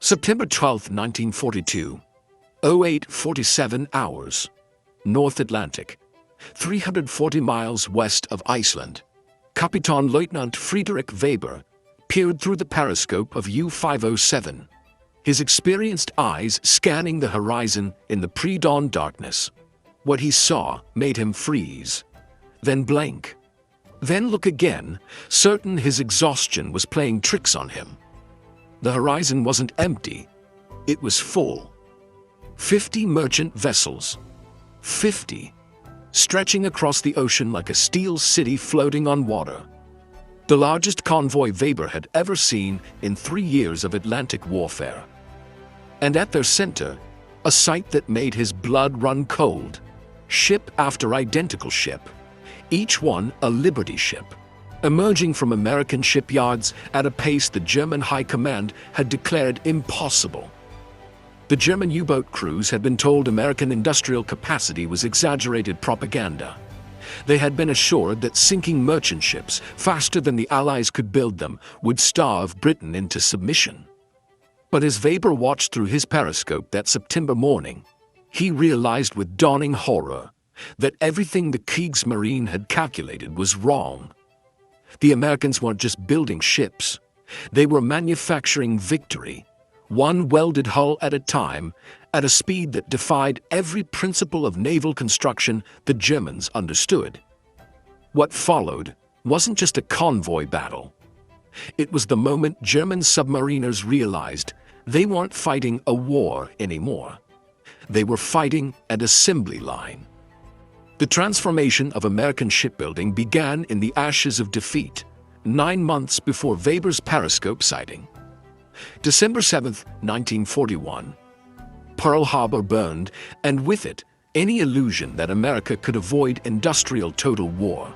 September 12, 1942, 08:47 hours, North Atlantic, 340 miles west of Iceland. Kapitan Lieutenant Friedrich Weber peered through the periscope of U-507, his experienced eyes scanning the horizon in the pre-dawn darkness. What he saw made him freeze, then blink, then look again, certain his exhaustion was playing tricks on him. The horizon wasn't empty, it was full. 50 merchant vessels. 50. Stretching across the ocean like a steel city floating on water. The largest convoy Weber had ever seen in 3 years of Atlantic warfare. And at their center, a sight that made his blood run cold. Ship after identical ship, each one a Liberty ship, emerging from American shipyards at a pace the German High Command had declared impossible. The German U-boat crews had been told American industrial capacity was exaggerated propaganda. They had been assured that sinking merchant ships faster than the Allies could build them would starve Britain into submission. But as Weber watched through his periscope that September morning, he realized with dawning horror that everything the Kriegsmarine had calculated was wrong. The Americans weren't just building ships, they were manufacturing victory, one welded hull at a time, at a speed that defied every principle of naval construction the Germans understood. What followed wasn't just a convoy battle. It was the moment German submariners realized they weren't fighting a war anymore. They were fighting an assembly line. The transformation of American shipbuilding began in the ashes of defeat, 9 months before Weber's periscope sighting. December 7, 1941. Pearl Harbor burned, and with it, any illusion that America could avoid industrial total war.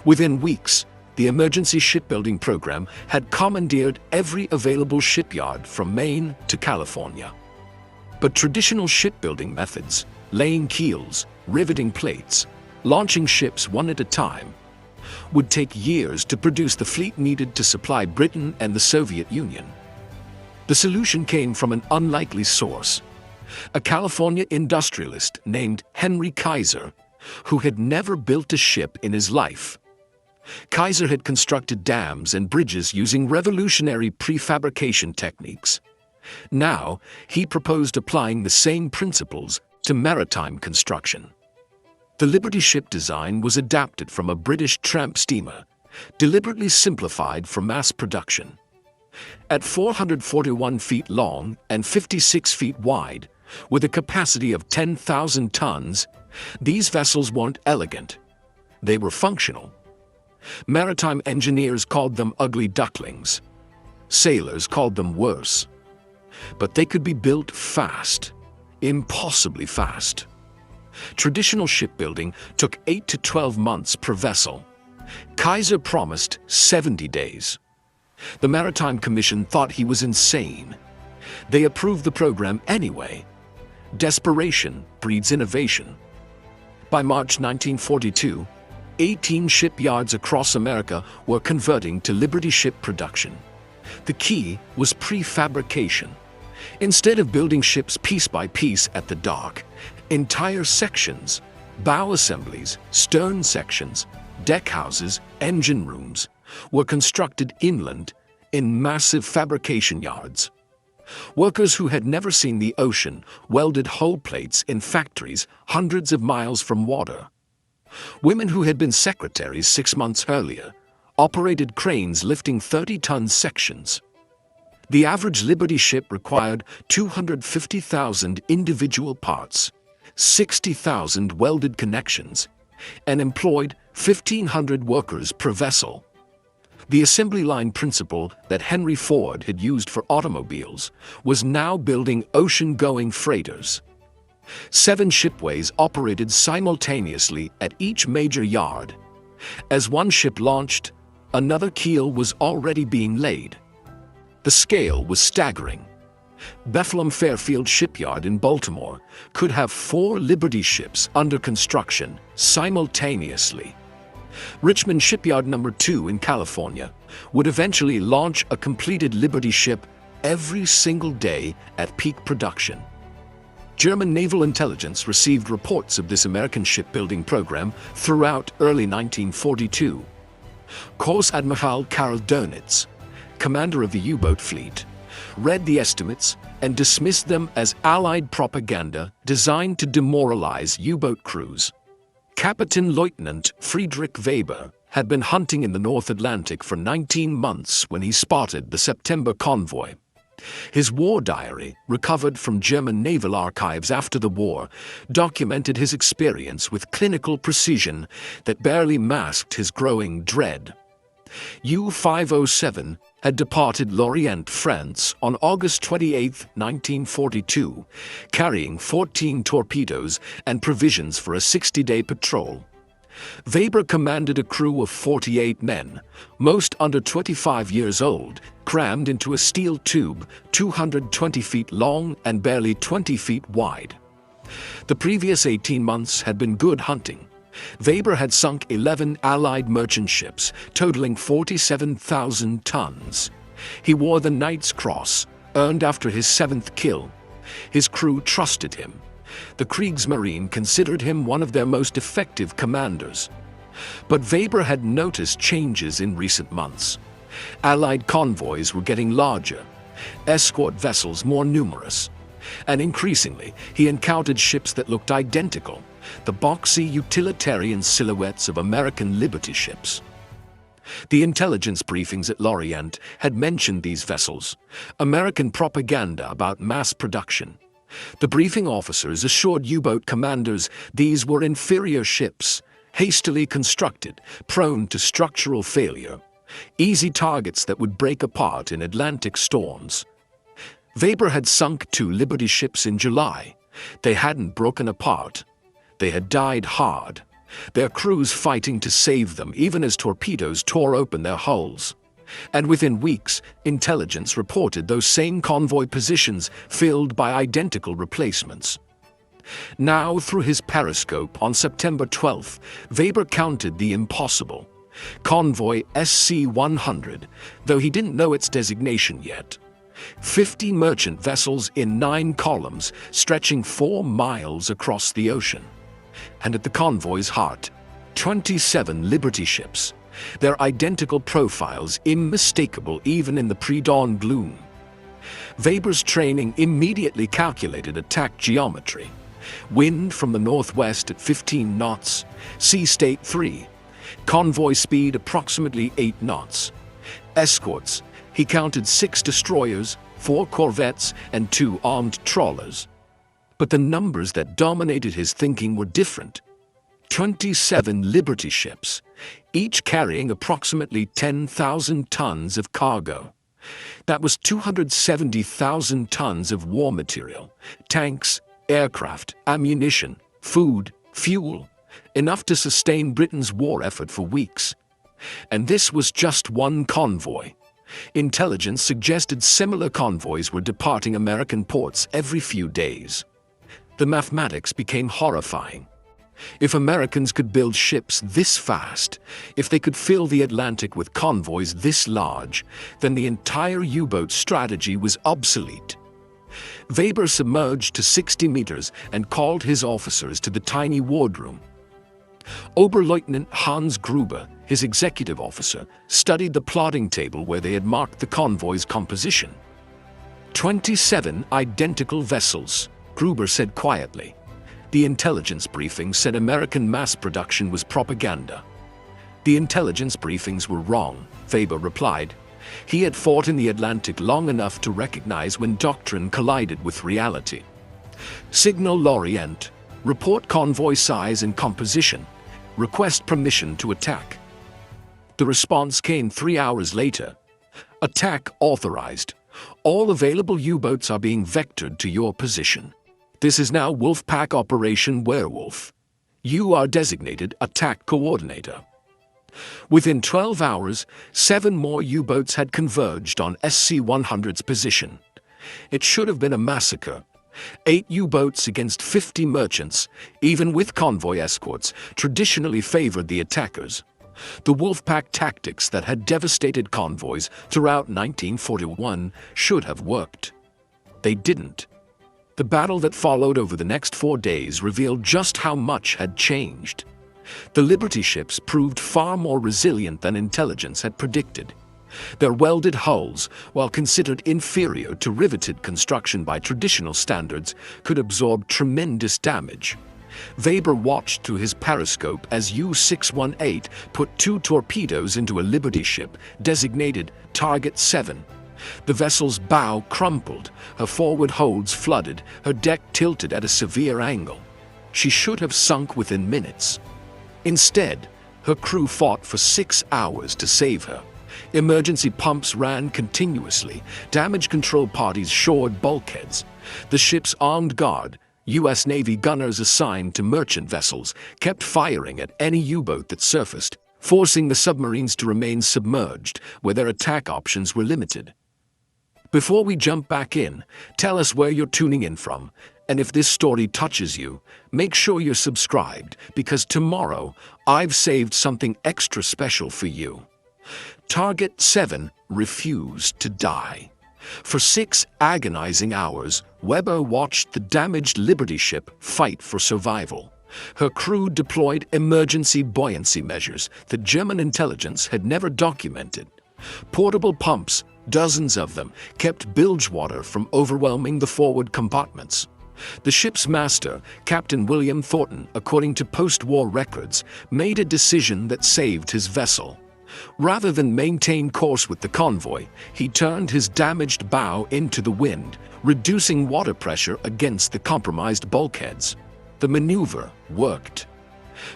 Within weeks, the emergency shipbuilding program had commandeered every available shipyard from Maine to California. But traditional shipbuilding methods, laying keels, riveting plates, launching ships one at a time, would take years to produce the fleet needed to supply Britain and the Soviet Union. The solution came from an unlikely source, a California industrialist named Henry Kaiser, who had never built a ship in his life. Kaiser had constructed dams and bridges using revolutionary prefabrication techniques. Now, he proposed applying the same principles to maritime construction. The Liberty ship design was adapted from a British tramp steamer, deliberately simplified for mass production. At 441 feet long and 56 feet wide, with a capacity of 10,000 tons, these vessels weren't elegant. They were functional. Maritime engineers called them ugly ducklings. Sailors called them worse. But they could be built fast, impossibly fast. Traditional shipbuilding took 8 to 12 months per vessel. Kaiser promised 70 days. The Maritime Commission thought he was insane. They approved the program anyway. Desperation breeds innovation. By March 1942, 18 shipyards across America were converting to Liberty ship production. The key was prefabrication. Instead of building ships piece by piece at the dock, entire sections, bow assemblies, stern sections, deck houses, engine rooms, were constructed inland in massive fabrication yards. Workers who had never seen the ocean welded hull plates in factories hundreds of miles from water. Women who had been secretaries 6 months earlier operated cranes lifting 30-ton sections. The average Liberty ship required 250,000 individual parts, 60,000 welded connections, and employed 1,500 workers per vessel. The assembly line principle that Henry Ford had used for automobiles was now building ocean-going freighters. 7 shipways operated simultaneously at each major yard. As one ship launched, another keel was already being laid. The scale was staggering. Bethlehem Fairfield Shipyard in Baltimore could have 4 Liberty ships under construction simultaneously. Richmond Shipyard No. 2 in California would eventually launch a completed Liberty ship every single day at peak production. German naval intelligence received reports of this American shipbuilding program throughout early 1942. Course Admiral Karl Dönitz, commander of the U-boat fleet, read the estimates and dismissed them as Allied propaganda designed to demoralize U-boat crews. Captain Lieutenant Friedrich Weber had been hunting in the North Atlantic for 19 months when he spotted the September convoy. His war diary, recovered from German naval archives after the war, documented his experience with clinical precision that barely masked his growing dread. U-507 had departed Lorient, France on August 28, 1942, carrying 14 torpedoes and provisions for a 60-day patrol. Weber commanded a crew of 48 men, most under 25 years old, crammed into a steel tube 220 feet long and barely 20 feet wide. The previous 18 months had been good hunting. Weber had sunk 11 Allied merchant ships, totaling 47,000 tons. He wore the Knight's Cross, earned after his 7th kill. His crew trusted him. The Kriegsmarine considered him one of their most effective commanders. But Weber had noticed changes in recent months. Allied convoys were getting larger, escort vessels more numerous, and increasingly he encountered ships that looked identical, the boxy utilitarian silhouettes of American Liberty ships. The intelligence briefings at Lorient had mentioned these vessels, American propaganda about mass production. The briefing officers assured U-boat commanders these were inferior ships, hastily constructed, prone to structural failure, easy targets that would break apart in Atlantic storms. Weber had sunk 2 Liberty ships in July. They hadn't broken apart. They had died hard, their crews fighting to save them even as torpedoes tore open their hulls. And within weeks, intelligence reported those same convoy positions filled by identical replacements. Now, through his periscope on September 12th, Weber counted the impossible. Convoy SC-100, though he didn't know its designation yet. 50 merchant vessels in 9 columns stretching 4 miles across the ocean. And at the convoy's heart, 27 Liberty ships, their identical profiles unmistakable even in the pre-dawn gloom. Weber's training immediately calculated attack geometry. Wind from the northwest at 15 knots, sea state 3, convoy speed approximately 8 knots. Escorts, he counted 6 destroyers, 4 corvettes, and 2 armed trawlers. But the numbers that dominated his thinking were different. 27 Liberty ships, each carrying approximately 10,000 tons of cargo. That was 270,000 tons of war material, tanks, aircraft, ammunition, food, fuel, enough to sustain Britain's war effort for weeks. And this was just one convoy. Intelligence suggested similar convoys were departing American ports every few days. The mathematics became horrifying. If Americans could build ships this fast, if they could fill the Atlantic with convoys this large, then the entire U-boat strategy was obsolete. Weber submerged to 60 meters and called his officers to the tiny wardroom. Oberleutnant Hans Gruber, his executive officer, studied the plotting table where they had marked the convoy's composition. 27 identical vessels, Gruber said quietly. The intelligence briefing said American mass production was propaganda. The intelligence briefings were wrong, Weber replied. He had fought in the Atlantic long enough to recognize when doctrine collided with reality. Signal Lorient, report convoy size and composition, request permission to attack. The response came 3 hours later. Attack authorized. All available U-boats are being vectored to your position. This is now Wolfpack Operation Werewolf. You are designated attack coordinator. Within 12 hours, 7 more U-boats had converged on SC-100's position. It should have been a massacre. 8 U-boats against 50 merchants, even with convoy escorts, traditionally favored the attackers. The Wolfpack tactics that had devastated convoys throughout 1941 should have worked. They didn't. The battle that followed over the next 4 days revealed just how much had changed. The Liberty ships proved far more resilient than intelligence had predicted. Their welded hulls, while considered inferior to riveted construction by traditional standards, could absorb tremendous damage. Weber watched through his periscope as U-618 put 2 torpedoes into a Liberty ship designated Target 7. The vessel's bow crumpled, her forward holds flooded, her deck tilted at a severe angle. She should have sunk within minutes. Instead, her crew fought for 6 hours to save her. Emergency pumps ran continuously, damage control parties shored bulkheads. The ship's armed guard, U.S. Navy gunners assigned to merchant vessels, kept firing at any U-boat that surfaced, forcing the submarines to remain submerged where their attack options were limited. Before we jump back in, tell us where you're tuning in from, and if this story touches you, make sure you're subscribed, because tomorrow I've saved something extra special for you. Target 7 refused to die. For 6 agonizing hours, Weber watched the damaged Liberty ship fight for survival. Her crew deployed emergency buoyancy measures that German intelligence had never documented. Portable pumps, dozens of them, kept bilge water from overwhelming the forward compartments. The ship's master, Captain William Thornton, according to post-war records, made a decision that saved his vessel. Rather than maintain course with the convoy, he turned his damaged bow into the wind, reducing water pressure against the compromised bulkheads. The maneuver worked.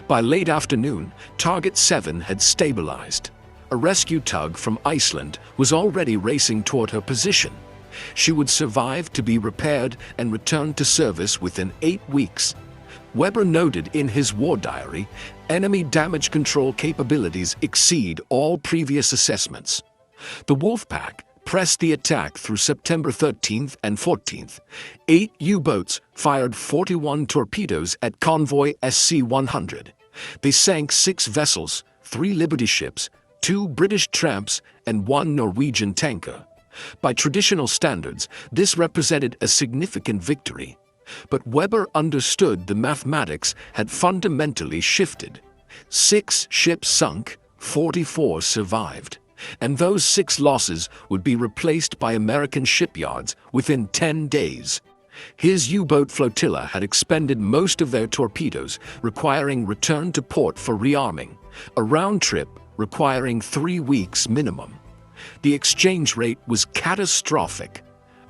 By late afternoon, Target 7 had stabilized. A rescue tug from Iceland was already racing toward her position. She would survive to be repaired and return to service within 8 weeks. Weber noted in his war diary, enemy damage control capabilities exceed all previous assessments. The Wolfpack pressed the attack through September 13th and 14th. 8 U-boats fired 41 torpedoes at convoy SC-100. They sank 6 vessels, 3 Liberty ships, 2 British tramps, and 1 Norwegian tanker. By traditional standards, this represented a significant victory. But Weber understood the mathematics had fundamentally shifted. 6 ships sunk, 44 survived. And those 6 losses would be replaced by American shipyards within 10 days. His U-boat flotilla had expended most of their torpedoes, requiring return to port for rearming, a round trip requiring 3 weeks minimum. The exchange rate was catastrophic.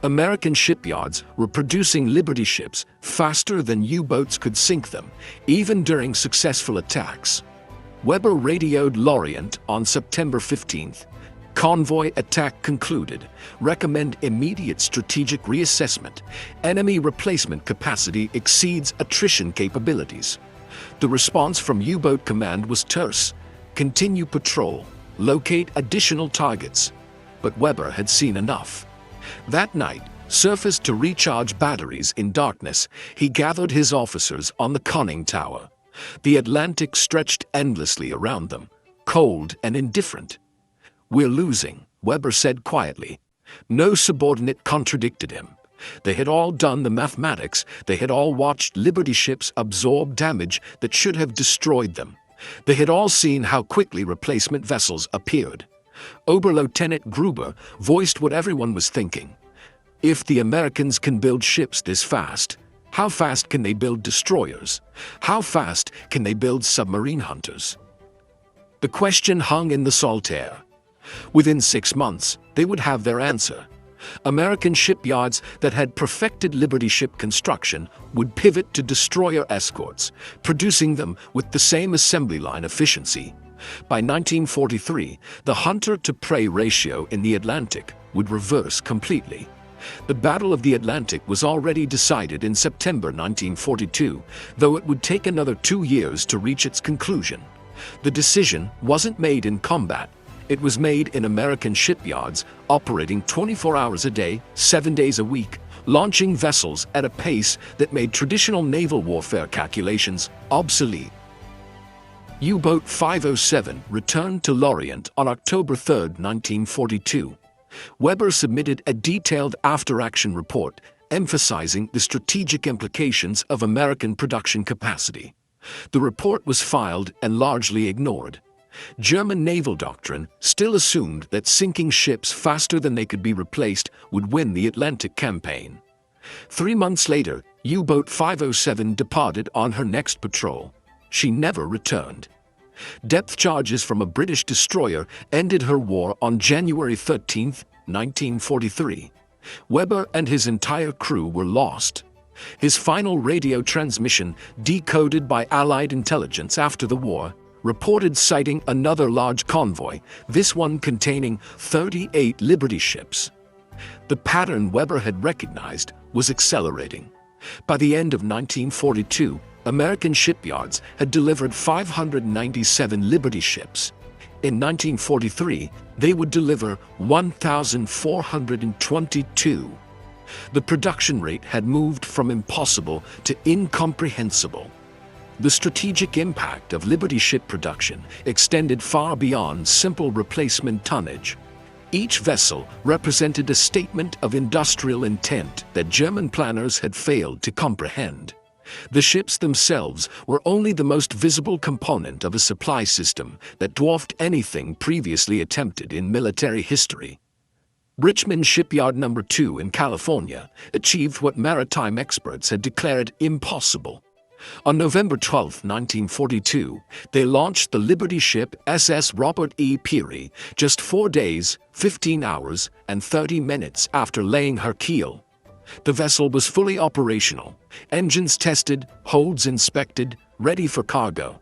American shipyards were producing Liberty ships faster than U-boats could sink them, even during successful attacks. Weber radioed Lorient on September 15th. Convoy attack concluded. Recommend immediate strategic reassessment. Enemy replacement capacity exceeds attrition capabilities. The response from U-boat command was terse. Continue patrol. Locate additional targets. But Weber had seen enough. That night, surfaced to recharge batteries in darkness, he gathered his officers on the conning tower. The Atlantic stretched endlessly around them, cold and indifferent. "We're losing," Weber said quietly. No subordinate contradicted him. They had all done the mathematics. They had all watched Liberty ships absorb damage that should have destroyed them. They had all seen how quickly replacement vessels appeared. Oberlieutenant Gruber voiced what everyone was thinking. If the Americans can build ships this fast, how fast can they build destroyers? How fast can they build submarine hunters? The question hung in the salt air. Within 6 months, they would have their answer. American shipyards that had perfected Liberty ship construction would pivot to destroyer escorts, producing them with the same assembly line efficiency. By 1943, the hunter-to-prey ratio in the Atlantic would reverse completely. The Battle of the Atlantic was already decided in September 1942, though it would take another 2 years to reach its conclusion. The decision wasn't made in combat. It was made in American shipyards, operating 24 hours a day, 7 days a week, launching vessels at a pace that made traditional naval warfare calculations obsolete. U-boat 507 returned to Lorient on October 3, 1942. Weber submitted a detailed after-action report emphasizing the strategic implications of American production capacity. The report was filed and largely ignored. German naval doctrine still assumed that sinking ships faster than they could be replaced would win the Atlantic campaign. 3 months later, U-boat 507 departed on her next patrol. She never returned. Depth charges from a British destroyer ended her war on January 13, 1943. Weber and his entire crew were lost. His final radio transmission, decoded by Allied intelligence after the war, reported sighting another large convoy, this one containing 38 Liberty ships. The pattern Weber had recognized was accelerating. By the end of 1942, American shipyards had delivered 597 Liberty ships. In 1943, they would deliver 1,422. The production rate had moved from impossible to incomprehensible. The strategic impact of Liberty ship production extended far beyond simple replacement tonnage. Each vessel represented a statement of industrial intent that German planners had failed to comprehend. The ships themselves were only the most visible component of a supply system that dwarfed anything previously attempted in military history. Richmond Shipyard No. 2 in California achieved what maritime experts had declared impossible. On November 12, 1942, they launched the Liberty ship SS Robert E. Peary just 4 days, 15 hours, and 30 minutes after laying her keel. The vessel was fully operational, engines tested, holds inspected, ready for cargo.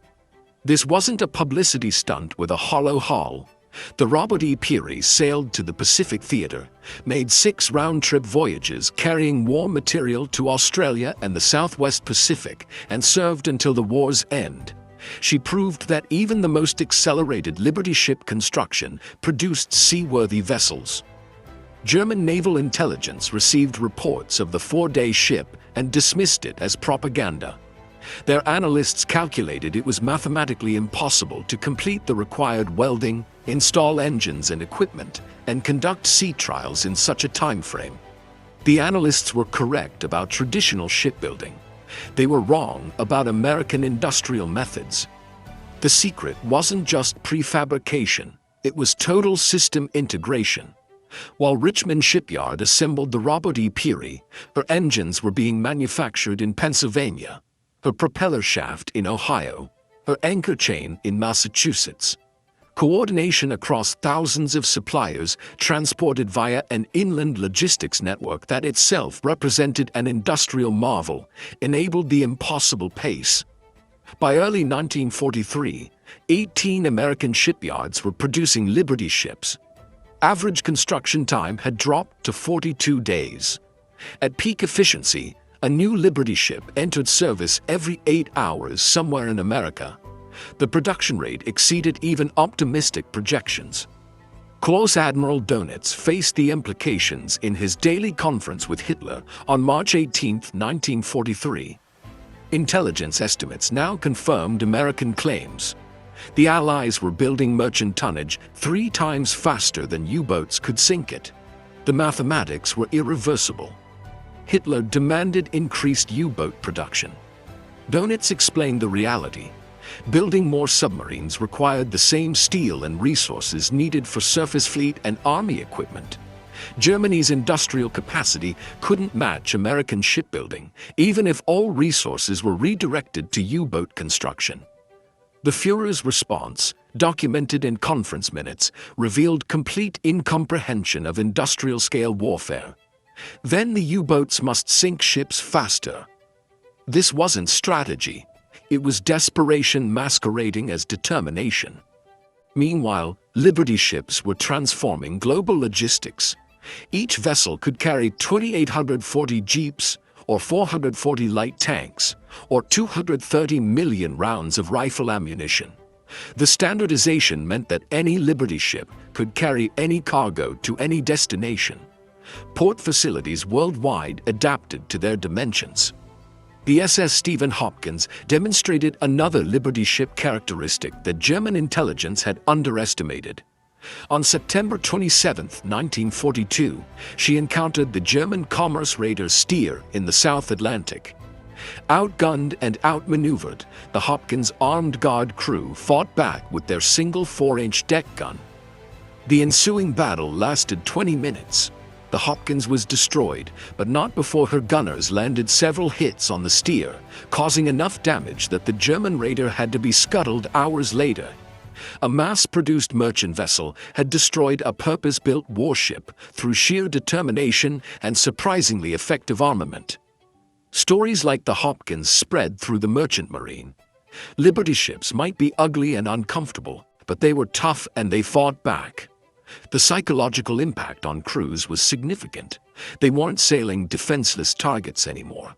This wasn't a publicity stunt with a hollow hull. The Robert E. Peary sailed to the Pacific Theater, made 6 round-trip voyages carrying war material to Australia and the Southwest Pacific, and served until the war's end. She proved that even the most accelerated Liberty ship construction produced seaworthy vessels. German naval intelligence received reports of the 4-day ship and dismissed it as propaganda. Their analysts calculated it was mathematically impossible to complete the required welding, install engines and equipment, and conduct sea trials in such a time frame. The analysts were correct about traditional shipbuilding. They were wrong about American industrial methods. The secret wasn't just prefabrication, it was total system integration. While Richmond Shipyard assembled the Robert E. Peary, her engines were being manufactured in Pennsylvania, her propeller shaft in Ohio, her anchor chain in Massachusetts. Coordination across thousands of suppliers transported via an inland logistics network that itself represented an industrial marvel enabled the impossible pace. By early 1943, 18 American shipyards were producing Liberty ships. Average construction time had dropped to 42 days. At peak efficiency, a new Liberty ship entered service every 8 hours somewhere in America. The production rate exceeded even optimistic projections. Close Admiral Dönitz faced the implications in his daily conference with Hitler on March 18, 1943. Intelligence estimates now confirmed American claims. The Allies were building merchant tonnage 3 times faster than U-boats could sink it. The mathematics were irreversible. Hitler demanded increased U-boat production. Dönitz explained the reality. Building more submarines required the same steel and resources needed for surface fleet and army equipment. Germany's industrial capacity couldn't match American shipbuilding, even if all resources were redirected to U-boat construction. The Führer's response, documented in conference minutes, revealed complete incomprehension of industrial-scale warfare. Then the U-boats must sink ships faster. This wasn't strategy. It was desperation masquerading as determination. Meanwhile, Liberty ships were transforming global logistics. Each vessel could carry 2,840 jeeps, or 440 light tanks, or 230 million rounds of rifle ammunition. The standardization meant that any Liberty ship could carry any cargo to any destination. Port facilities worldwide adapted to their dimensions. The SS Stephen Hopkins demonstrated another Liberty ship characteristic that German intelligence had underestimated. On September 27, 1942, she encountered the German commerce raider Steer in the South Atlantic. Outgunned and outmaneuvered, the Hopkins' armed guard crew fought back with their single 4-inch deck gun. The ensuing battle lasted 20 minutes. The Hopkins was destroyed, but not before her gunners landed several hits on the Steer, causing enough damage that the German raider had to be scuttled hours later. A mass-produced merchant vessel had destroyed a purpose-built warship through sheer determination and surprisingly effective armament. Stories like the Hopkins spread through the merchant marine. Liberty ships might be ugly and uncomfortable, but they were tough and they fought back. The psychological impact on crews was significant. They weren't sailing defenseless targets anymore.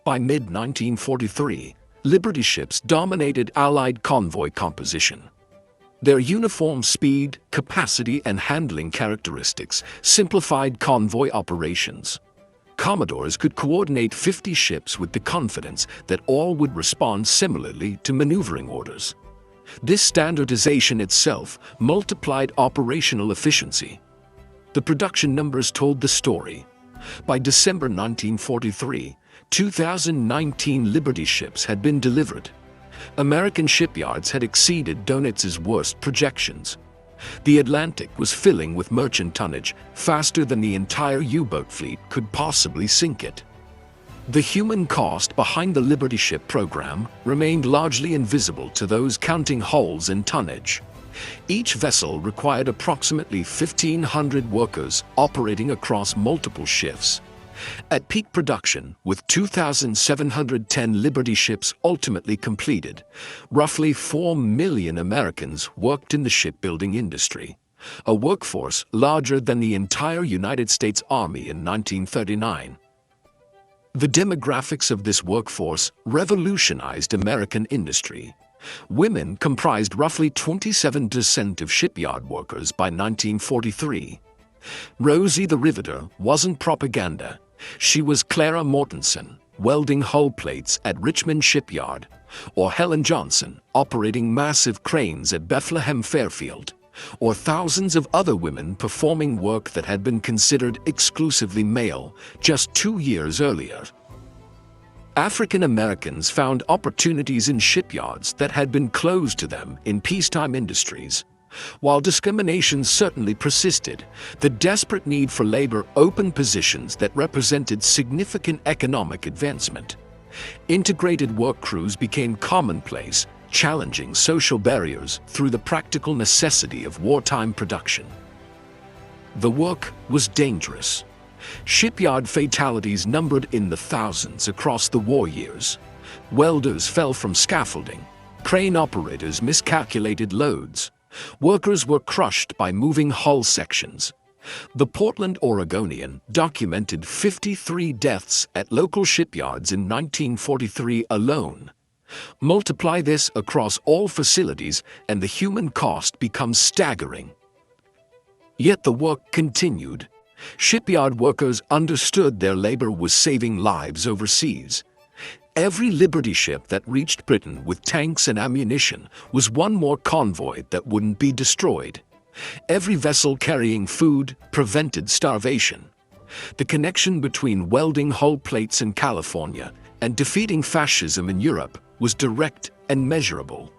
By mid-1943, Liberty ships dominated Allied convoy composition. Their uniform speed, capacity, and handling characteristics simplified convoy operations. Commodores could coordinate 50 ships with the confidence that all would respond similarly to maneuvering orders. This standardization itself multiplied operational efficiency. The production numbers told the story. By December 1943, 2,019 Liberty ships had been delivered. American shipyards had exceeded Donitz's worst projections. The Atlantic was filling with merchant tonnage faster than the entire U-boat fleet could possibly sink it. The human cost behind the Liberty ship program remained largely invisible to those counting hulls and tonnage. Each vessel required approximately 1,500 workers operating across multiple shifts. At peak production, with 2,710 Liberty ships ultimately completed, roughly 4 million Americans worked in the shipbuilding industry, a workforce larger than the entire United States Army in 1939. The demographics of this workforce revolutionized American industry. Women comprised roughly 27% of shipyard workers by 1943. Rosie the Riveter wasn't propaganda. She was Clara Mortensen, welding hull plates at Richmond Shipyard, or Helen Johnson, operating massive cranes at Bethlehem Fairfield, or thousands of other women performing work that had been considered exclusively male just 2 years earlier. African Americans found opportunities in shipyards that had been closed to them in peacetime industries. While discrimination certainly persisted, the desperate need for labor opened positions that represented significant economic advancement. Integrated work crews became commonplace, challenging social barriers through the practical necessity of wartime production. The work was dangerous. Shipyard fatalities numbered in the thousands across the war years. Welders fell from scaffolding. Crane operators miscalculated loads. Workers were crushed by moving hull sections. The Portland Oregonian documented 53 deaths at local shipyards in 1943 alone. Multiply this across all facilities and the human cost becomes staggering. Yet the work continued. Shipyard workers understood their labor was saving lives overseas. Every Liberty ship that reached Britain with tanks and ammunition was one more convoy that wouldn't be destroyed. Every vessel carrying food prevented starvation. The connection between welding hull plates in California and defeating fascism in Europe was direct and measurable.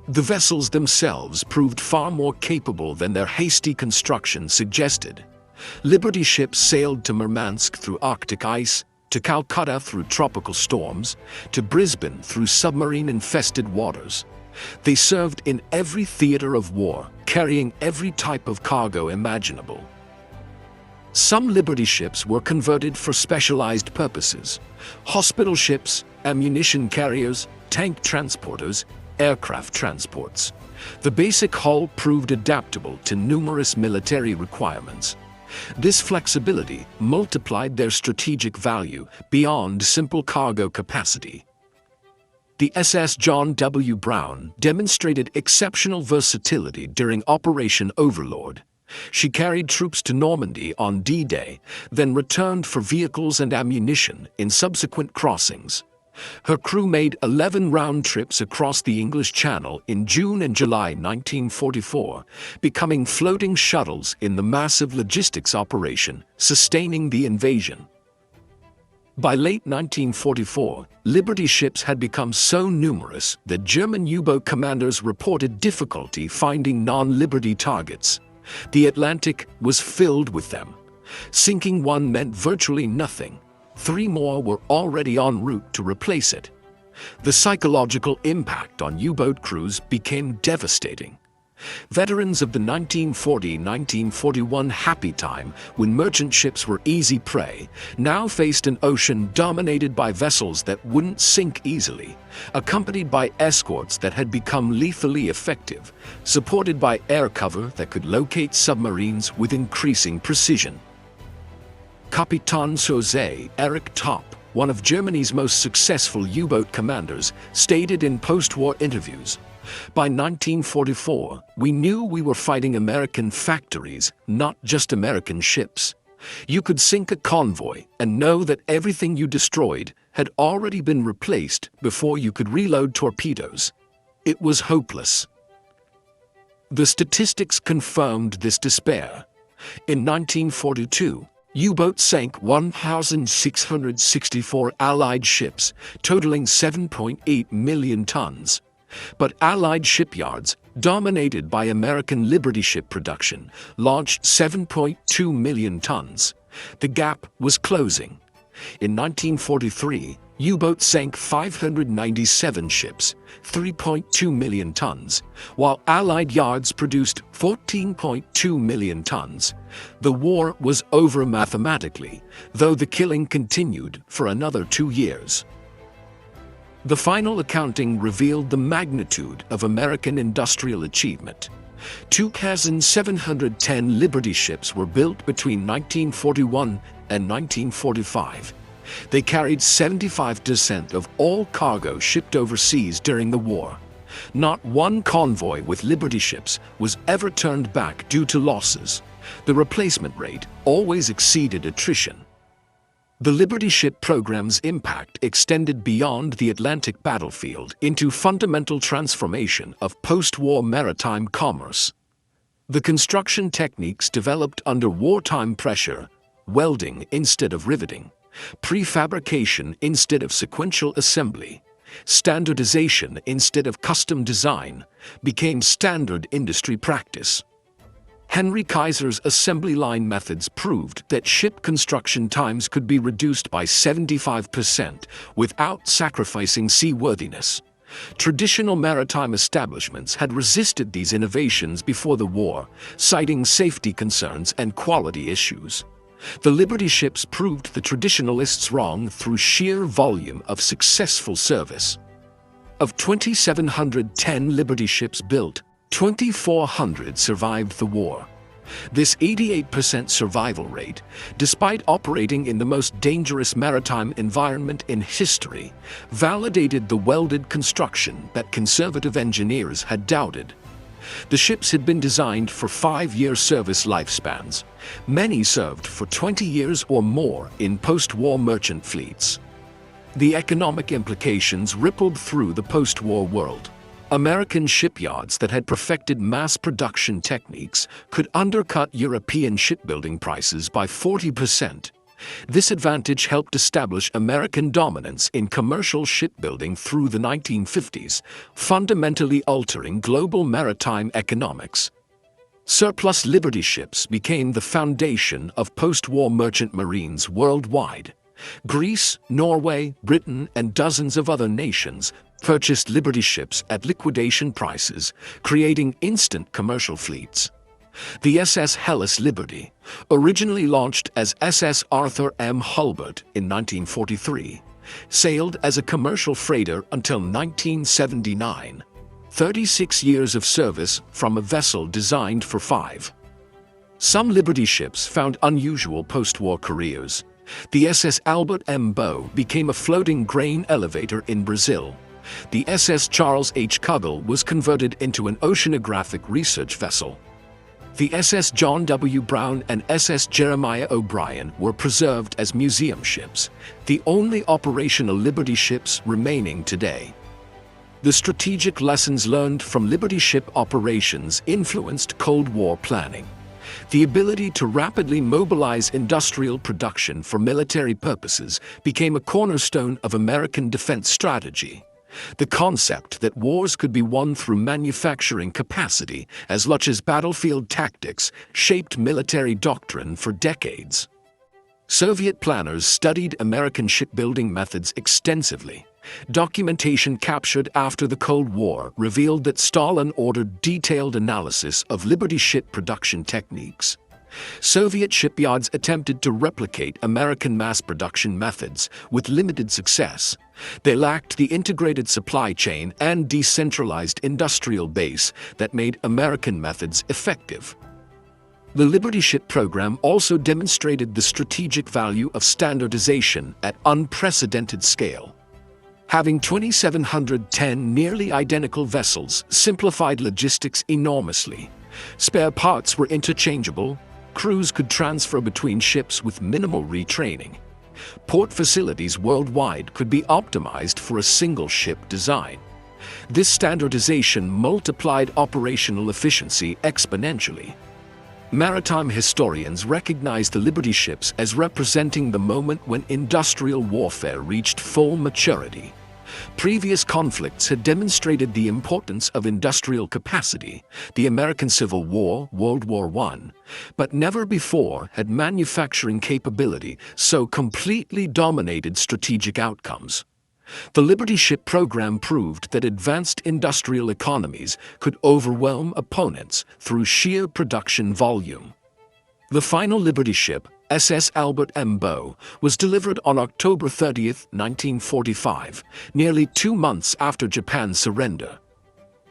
The vessels themselves proved far more capable than their hasty construction suggested. Liberty ships sailed to Murmansk through Arctic ice, to Calcutta through tropical storms, to Brisbane through submarine-infested waters. They served in every theater of war, carrying every type of cargo imaginable. Some Liberty ships were converted for specialized purposes: hospital ships, ammunition carriers, tank transporters, aircraft transports. The basic hull proved adaptable to numerous military requirements. This flexibility multiplied their strategic value beyond simple cargo capacity. The SS John W. Brown demonstrated exceptional versatility during Operation Overlord. She carried troops to Normandy on D-Day, then returned for vehicles and ammunition in subsequent crossings. Her crew made 11 round trips across the English Channel in June and July 1944, becoming floating shuttles in the massive logistics operation sustaining the invasion. By late 1944, Liberty ships had become so numerous that German U-boat commanders reported difficulty finding non-Liberty targets. The Atlantic was filled with them. Sinking one meant virtually nothing. 3 more were already en route to replace it. The psychological impact on U-boat crews became devastating. Veterans of the 1940-1941 happy time, when merchant ships were easy prey, now faced an ocean dominated by vessels that wouldn't sink easily, accompanied by escorts that had become lethally effective, supported by air cover that could locate submarines with increasing precision. Kapitän José Erich Topp, one of Germany's most successful U-boat commanders, stated in post-war interviews, "By 1944, we knew we were fighting American factories, not just American ships. You could sink a convoy and know that everything you destroyed had already been replaced before you could reload torpedoes. It was hopeless." The statistics confirmed this despair. In 1942, U-boats sank 1,664 Allied ships, totaling 7.8 million tons. But Allied shipyards, dominated by American Liberty ship production, launched 7.2 million tons. The gap was closing. In 1943, U-boats sank 597 ships, 3.2 million tons, while Allied yards produced 14.2 million tons. The war was over mathematically, though the killing continued for another 2 years. The final accounting revealed the magnitude of American industrial achievement. 2,710 Liberty ships were built between 1941 and 1945. They carried 75% of all cargo shipped overseas during the war. Not one convoy with Liberty ships was ever turned back due to losses. The replacement rate always exceeded attrition. The Liberty ship program's impact extended beyond the Atlantic battlefield into fundamental transformation of post-war maritime commerce. The construction techniques developed under wartime pressure, welding instead of riveting, prefabrication instead of sequential assembly, standardization instead of custom design, became standard industry practice. Henry Kaiser's assembly line methods proved that ship construction times could be reduced by 75% without sacrificing seaworthiness. Traditional maritime establishments had resisted these innovations before the war, citing safety concerns and quality issues. The Liberty ships proved the traditionalists wrong through sheer volume of successful service. Of 2,710 Liberty ships built, 2,400 survived the war. This 88% survival rate, despite operating in the most dangerous maritime environment in history, validated the welded construction that conservative engineers had doubted. The ships had been designed for 5-year service lifespans. Many served for 20 years or more in post-war merchant fleets. The economic implications rippled through the post-war world. American shipyards that had perfected mass production techniques could undercut European shipbuilding prices by 40%. This advantage helped establish American dominance in commercial shipbuilding through the 1950s, fundamentally altering global maritime economics. Surplus Liberty ships became the foundation of post-war merchant marines worldwide. Greece, Norway, Britain, and dozens of other nations purchased Liberty ships at liquidation prices, creating instant commercial fleets. The SS Hellas Liberty, originally launched as SS Arthur M. Hulbert in 1943, sailed as a commercial freighter until 1979. 36 years of service from a vessel designed for 5. Some Liberty ships found unusual post-war careers. The SS Albert M. Bow became a floating grain elevator in Brazil. The SS Charles H. Cuggle was converted into an oceanographic research vessel. The SS John W. Brown and SS Jeremiah O'Brien were preserved as museum ships, the only operational Liberty ships remaining today. The strategic lessons learned from Liberty ship operations influenced Cold War planning. The ability to rapidly mobilize industrial production for military purposes became a cornerstone of American defense strategy. The concept that wars could be won through manufacturing capacity as much as battlefield tactics shaped military doctrine for decades. Soviet planners studied American shipbuilding methods extensively. Documentation captured after the Cold War revealed that Stalin ordered detailed analysis of Liberty ship production techniques. Soviet shipyards attempted to replicate American mass production methods with limited success. They lacked the integrated supply chain and decentralized industrial base that made American methods effective. The Liberty ship program also demonstrated the strategic value of standardization at unprecedented scale. Having 2,710 nearly identical vessels simplified logistics enormously. Spare parts were interchangeable. Crews could transfer between ships with minimal retraining. Port facilities worldwide could be optimized for a single ship design. This standardization multiplied operational efficiency exponentially. Maritime historians recognize the Liberty ships as representing the moment when industrial warfare reached full maturity. Previous conflicts had demonstrated the importance of industrial capacity, the American Civil War, World War I, but never before had manufacturing capability so completely dominated strategic outcomes. The Liberty ship program proved that advanced industrial economies could overwhelm opponents through sheer production volume. The final Liberty ship, SS Albert M. Bow, was delivered on October 30, 1945, nearly 2 months after Japan's surrender.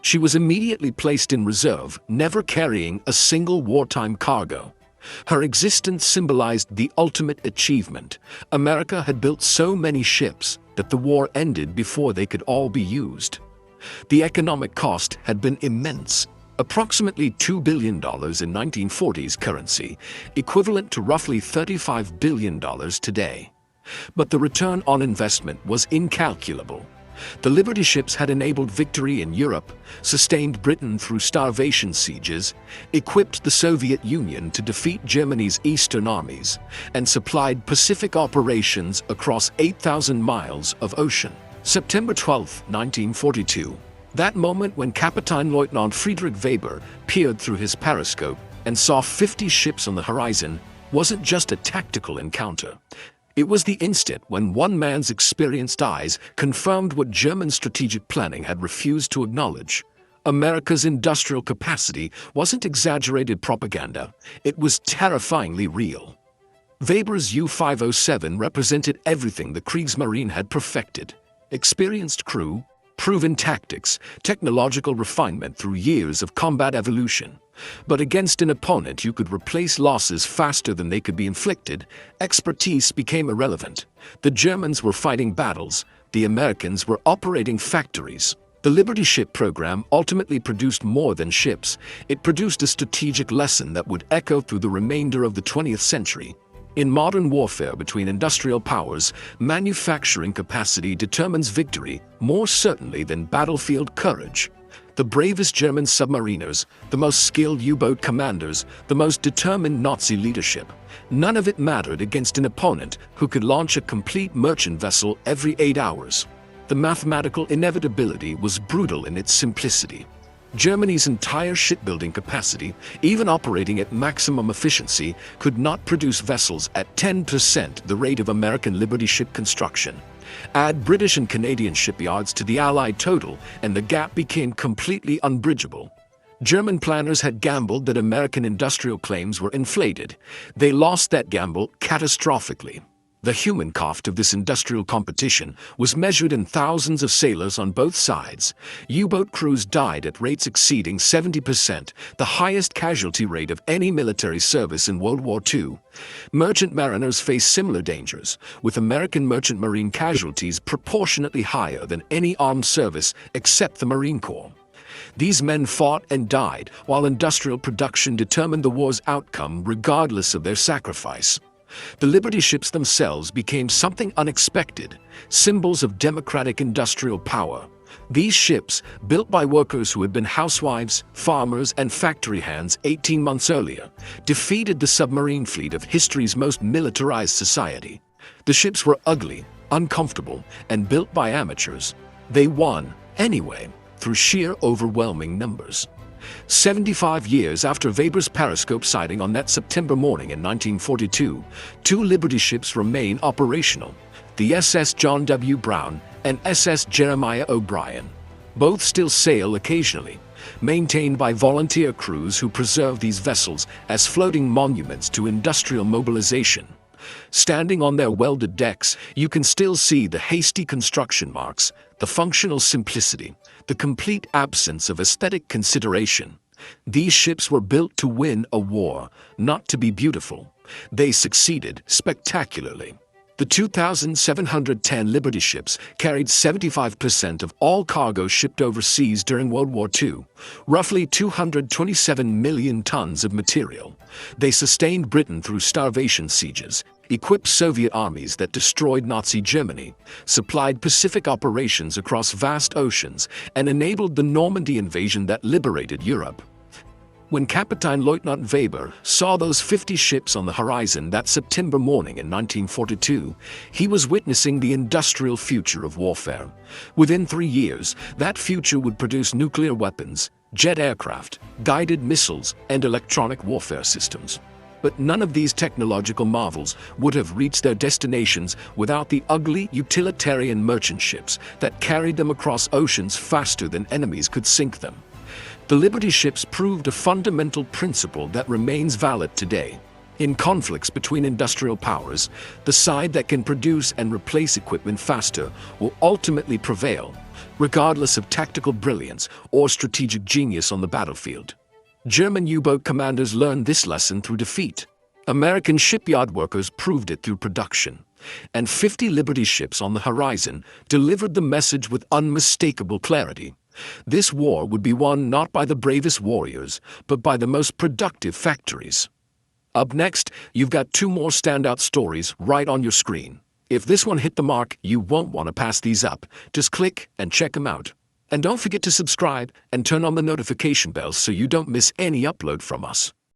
She was immediately placed in reserve, never carrying a single wartime cargo. Her existence symbolized the ultimate achievement. America had built so many ships that the war ended before they could all be used. The economic cost had been immense, approximately $2 billion in 1940s currency, equivalent to roughly $35 billion today. But the return on investment was incalculable. The Liberty ships had enabled victory in Europe, sustained Britain through starvation sieges, equipped the Soviet Union to defeat Germany's Eastern armies, and supplied Pacific operations across 8,000 miles of ocean. September 12, 1942. That moment when Kapitänleutnant Friedrich Weber peered through his periscope and saw 50 ships on the horizon wasn't just a tactical encounter. It was the instant when one man's experienced eyes confirmed what German strategic planning had refused to acknowledge. America's industrial capacity wasn't exaggerated propaganda, it was terrifyingly real. Weber's U-507 represented everything the Kriegsmarine had perfected: experienced crew, proven tactics, technological refinement through years of combat evolution. But against an opponent you could replace losses faster than they could be inflicted, expertise became irrelevant. The Germans were fighting battles, the Americans were operating factories. The Liberty ship program ultimately produced more than ships. It produced a strategic lesson that would echo through the remainder of the 20th century. In modern warfare between industrial powers, manufacturing capacity determines victory more certainly than battlefield courage. The bravest German submariners, the most skilled U-boat commanders, the most determined Nazi leadership. None of it mattered against an opponent who could launch a complete merchant vessel every 8 hours. The mathematical inevitability was brutal in its simplicity. Germany's entire shipbuilding capacity, even operating at maximum efficiency, could not produce vessels at 10% the rate of American Liberty ship construction. Add British and Canadian shipyards to the Allied total, and the gap became completely unbridgeable. German planners had gambled that American industrial claims were inflated. They lost that gamble catastrophically. The human cost of this industrial competition was measured in thousands of sailors on both sides. U-boat crews died at rates exceeding 70%, the highest casualty rate of any military service in World War II. Merchant mariners faced similar dangers, with American merchant marine casualties proportionately higher than any armed service except the Marine Corps. These men fought and died, while industrial production determined the war's outcome regardless of their sacrifice. The Liberty ships themselves became something unexpected, symbols of democratic industrial power. These ships, built by workers who had been housewives, farmers, and factory hands 18 months earlier, defeated the submarine fleet of history's most militarized society. The ships were ugly, uncomfortable, and built by amateurs. They won, anyway, through sheer overwhelming numbers. 75 years after Weber's periscope sighting on that September morning in 1942, two Liberty ships remain operational, the SS John W. Brown and SS Jeremiah O'Brien. Both still sail occasionally, maintained by volunteer crews who preserve these vessels as floating monuments to industrial mobilization. Standing on their welded decks, you can still see the hasty construction marks, the functional simplicity, the complete absence of aesthetic consideration. These ships were built to win a war, not to be beautiful. They succeeded spectacularly. The 2,710 Liberty ships carried 75% of all cargo shipped overseas during World War II, roughly 227 million tons of material. They sustained Britain through starvation sieges, equipped Soviet armies that destroyed Nazi Germany, supplied Pacific operations across vast oceans, and enabled the Normandy invasion that liberated Europe. When Captain Lieutenant Weber saw those 50 ships on the horizon that September morning in 1942, he was witnessing the industrial future of warfare. Within 3 years, that future would produce nuclear weapons, jet aircraft, guided missiles, and electronic warfare systems. But none of these technological marvels would have reached their destinations without the ugly, utilitarian merchant ships that carried them across oceans faster than enemies could sink them. The Liberty ships proved a fundamental principle that remains valid today. In conflicts between industrial powers, the side that can produce and replace equipment faster will ultimately prevail, regardless of tactical brilliance or strategic genius on the battlefield. German U-boat commanders learned this lesson through defeat. American shipyard workers proved it through production. And 50 Liberty ships on the horizon delivered the message with unmistakable clarity. This war would be won not by the bravest warriors, but by the most productive factories. Up next, you've got two more standout stories right on your screen. If this one hit the mark, you won't want to pass these up. Just click and check them out. And don't forget to subscribe and turn on the notification bell so you don't miss any upload from us.